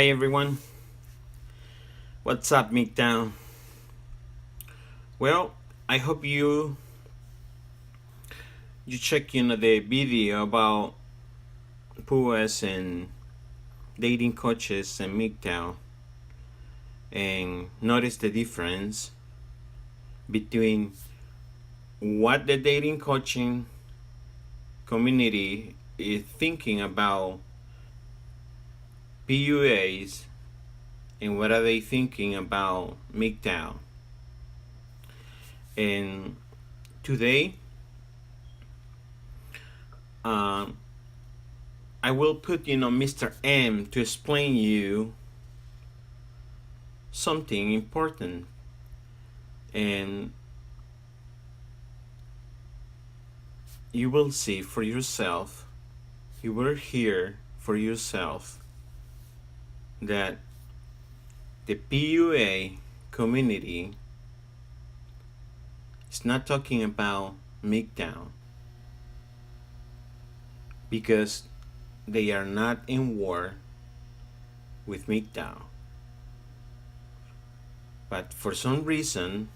Hi everyone, what's up MGTOW? Well, I hope you check the video about PUAs and dating coaches and MGTOW and notice the difference between what the dating coaching community is thinking about PUAs and what are they thinking about MGTOW. And today I will put Mr. M to explain you something important, and you will see for yourself, you will hear for yourself that the PUA community is not talking about MGTOW because they are not in war with MGTOW. But for some reason,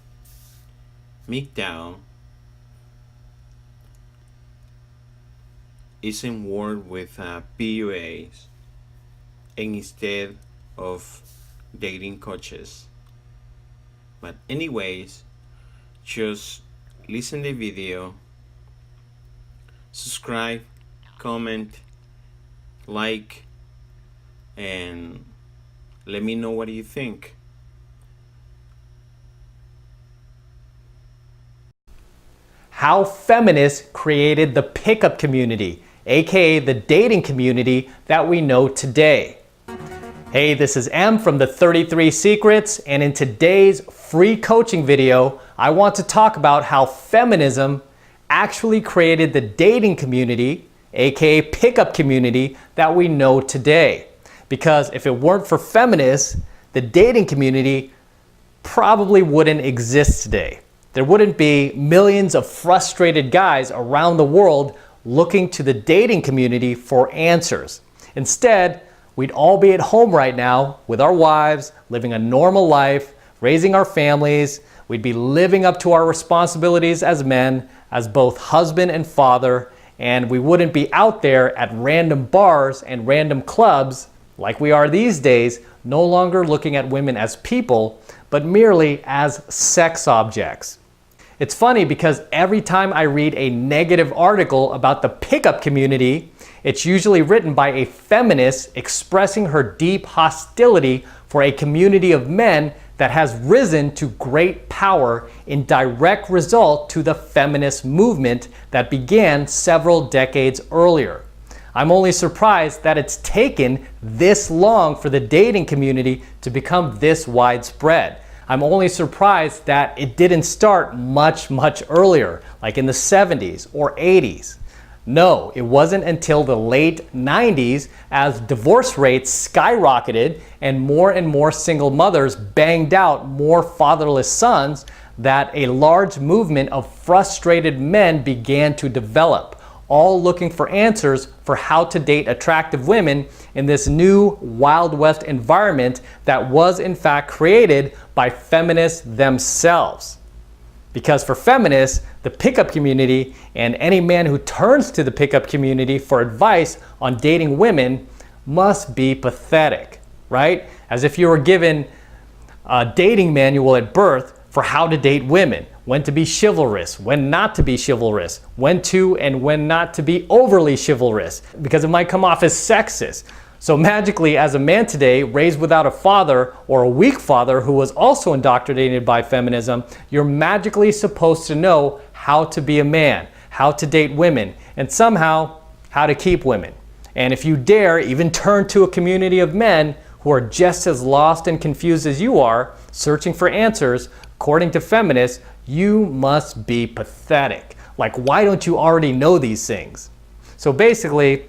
MGTOW is in war with PUAs and instead of dating coaches. But anyways, just listen the video, subscribe, comment, like, and let me know what you think. How feminists created the pickup community, aka the dating community that we know today. Hey, this is M from the 33 Secrets, and in today's free coaching video, I want to talk about how feminism actually created the dating community, aka pickup community, that we know today. Because if it weren't for feminists, the dating community probably wouldn't exist today. There wouldn't be millions of frustrated guys around the world looking to the dating community for answers. Instead, we'd all be at home right now with our wives, living a normal life, raising our families. We'd be living up to our responsibilities as men, as both husband and father, and we wouldn't be out there at random bars and random clubs like we are these days, no longer looking at women as people, but merely as sex objects. It's funny because every time I read a negative article about the pickup community, it's usually written by a feminist expressing her deep hostility for a community of men that has risen to great power in direct result to the feminist movement that began several decades earlier. I'm only surprised that it's taken this long for the dating community to become this widespread. I'm only surprised that it didn't start much earlier, like in the 70s or 80s. No, it wasn't until the late 90s as divorce rates skyrocketed and more single mothers banged out more fatherless sons that a large movement of frustrated men began to develop, all looking for answers for how to date attractive women in this new Wild West environment that was in fact created by feminists themselves. Because for feminists, the pickup community and any man who turns to the pickup community for advice on dating women must be pathetic, right? As if you were given a dating manual at birth for how to date women, when to be chivalrous, when not to be chivalrous, when to and when not to be overly chivalrous, because it might come off as sexist. So magically, as a man today, raised without a father or a weak father who was also indoctrinated by feminism, you're magically supposed to know how to be a man, how to date women, and somehow how to keep women. And if you dare even turn to a community of men who are just as lost and confused as you are, searching for answers, according to feminists, you must be pathetic. Like, why don't you already know these things? So basically,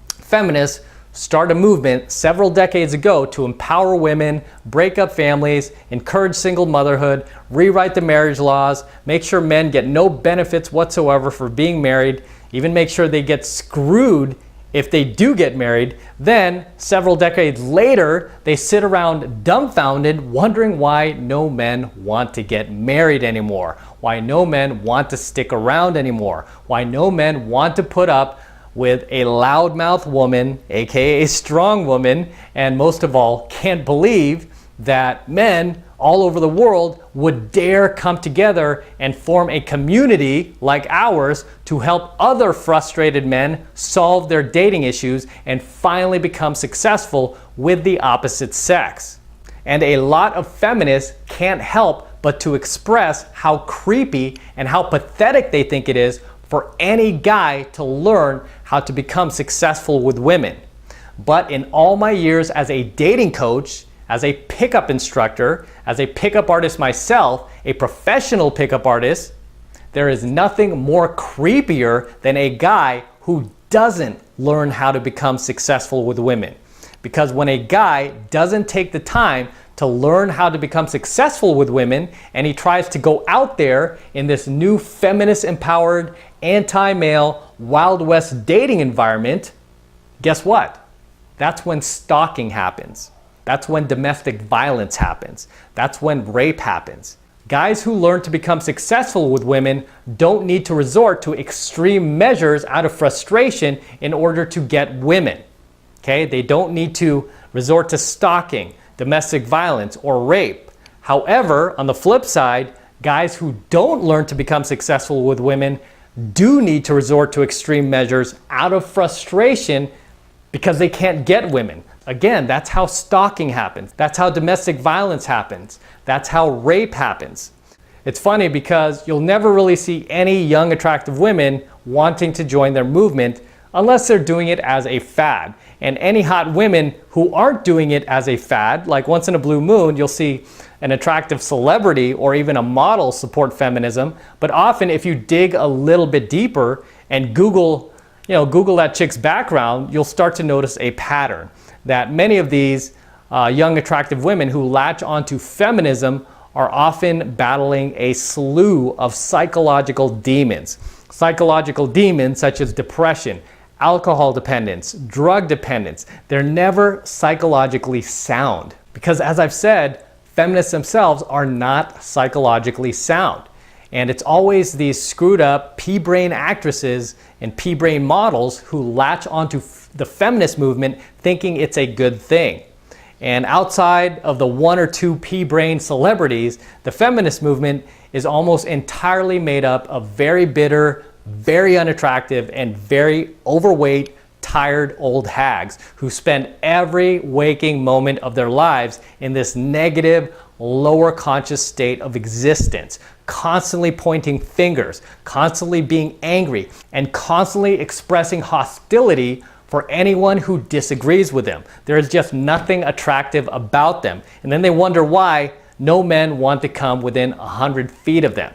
feminists start a movement several decades ago to empower women, break up families, encourage single motherhood, rewrite the marriage laws, make sure men get no benefits whatsoever for being married, even make sure they get screwed if they do get married, then several decades later, they sit around dumbfounded, wondering why no men want to get married anymore, why no men want to stick around anymore, why no men want to put up with a loudmouth woman, aka a strong woman, and most of all, can't believe that men all over the world would dare come together and form a community like ours to help other frustrated men solve their dating issues and finally become successful with the opposite sex. And a lot of feminists can't help but to express how creepy and how pathetic they think it is for any guy to learn how to become successful with women. But in all my years as a dating coach, as a pickup instructor, as a pickup artist myself, a professional pickup artist, there is nothing more creepier than a guy who doesn't learn how to become successful with women. Because when a guy doesn't take the time to learn how to become successful with women and he tries to go out there in this new feminist empowered, anti-male, Wild West dating environment, guess what? That's when stalking happens. That's when domestic violence happens. That's when rape happens. Guys who learn to become successful with women don't need to resort to extreme measures out of frustration in order to get women. Okay? They don't need to resort to stalking, domestic violence, or rape. However, on the flip side, guys who don't learn to become successful with women do need to resort to extreme measures out of frustration because they can't get women. Again, that's how stalking happens. That's how domestic violence happens. That's how rape happens. It's funny because you'll never really see any young, attractive women wanting to join their movement unless they're doing it as a fad. And any hot women who aren't doing it as a fad, like once in a blue moon, you'll see an attractive celebrity or even a model support feminism. But often if you dig a little bit deeper and Google that chick's background, you'll start to notice a pattern that many of these young attractive women who latch onto feminism are often battling a slew of psychological demons. Psychological demons such as depression, alcohol dependence, drug dependence. They're never psychologically sound because, as I've said, feminists themselves are not psychologically sound. And it's always these screwed up pea-brain actresses and pea-brain models who latch onto the feminist movement thinking it's a good thing. And outside of the one or two pea-brain celebrities, the feminist movement is almost entirely made up of very bitter, very unattractive, and very overweight, tired old hags who spend every waking moment of their lives in this negative, lower conscious state of existence, constantly pointing fingers, constantly being angry, and constantly expressing hostility for anyone who disagrees with them. There is just nothing attractive about them. And then they wonder why no men want to come within 100 feet of them.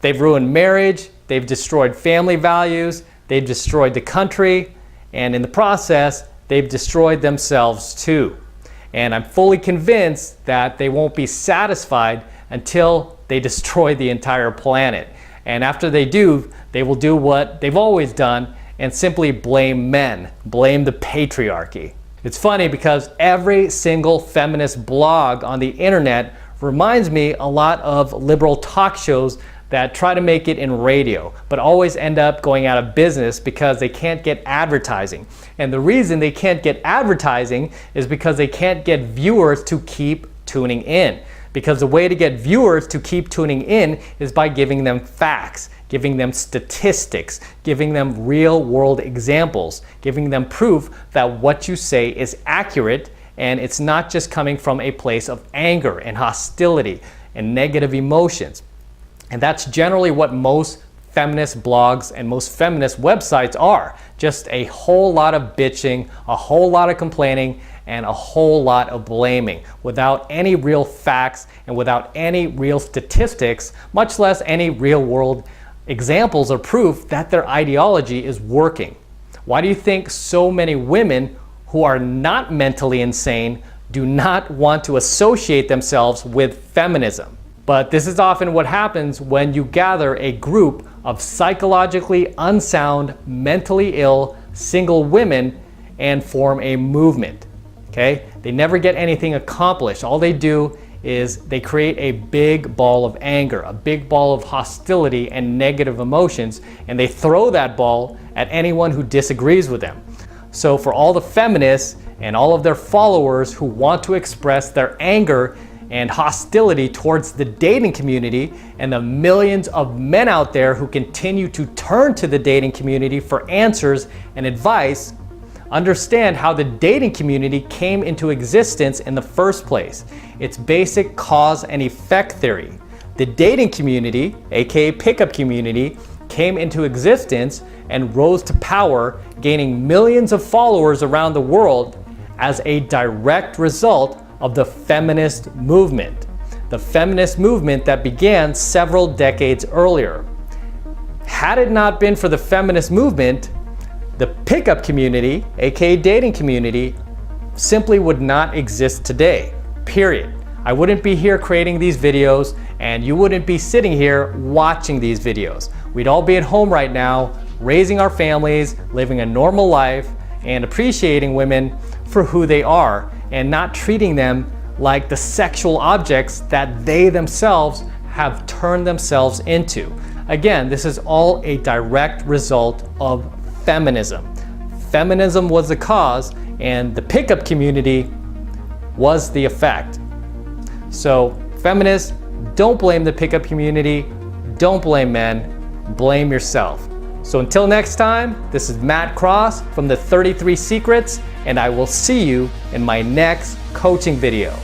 They've ruined marriage, they've destroyed family values, they've destroyed the country, and in the process, they've destroyed themselves too. And I'm fully convinced that they won't be satisfied until they destroy the entire planet. And after they do, they will do what they've always done and simply blame men, blame the patriarchy. It's funny because every single feminist blog on the internet reminds me a lot of liberal talk shows that try to make it in radio, but always end up going out of business because they can't get advertising. And the reason they can't get advertising is because they can't get viewers to keep tuning in. Because the way to get viewers to keep tuning in is by giving them facts, giving them statistics, giving them real world examples, giving them proof that what you say is accurate and it's not just coming from a place of anger and hostility and negative emotions. And that's generally what most feminist blogs and most feminist websites are. Just a whole lot of bitching, a whole lot of complaining, and a whole lot of blaming without any real facts and without any real statistics, much less any real world examples or proof that their ideology is working. Why do you think so many women who are not mentally insane do not want to associate themselves with feminism? But this is often what happens when you gather a group of psychologically unsound, mentally ill, single women and form a movement. Okay? They never get anything accomplished. All they do is they create a big ball of anger, a big ball of hostility and negative emotions, and they throw that ball at anyone who disagrees with them. So for all the feminists and all of their followers who want to express their anger and hostility towards the dating community, and the millions of men out there who continue to turn to the dating community for answers and advice, understand how the dating community came into existence in the first place. It's basic cause and effect theory. The dating community, aka pickup community, came into existence and rose to power, gaining millions of followers around the world as a direct result of the feminist movement. The feminist movement that began several decades earlier. Had it not been for the feminist movement, the pickup community, aka dating community, simply would not exist today, period. I wouldn't be here creating these videos, and you wouldn't be sitting here watching these videos. We'd all be at home right now, raising our families, living a normal life, and appreciating women for who they are, and not treating them like the sexual objects that they themselves have turned themselves into. Again, this is all a direct result of feminism. Feminism was the cause, and the pickup community was the effect. So, feminists, don't blame the pickup community, don't blame men, blame yourself. So until next time, this is Matt Cross from the 33 Secrets, and I will see you in my next coaching video.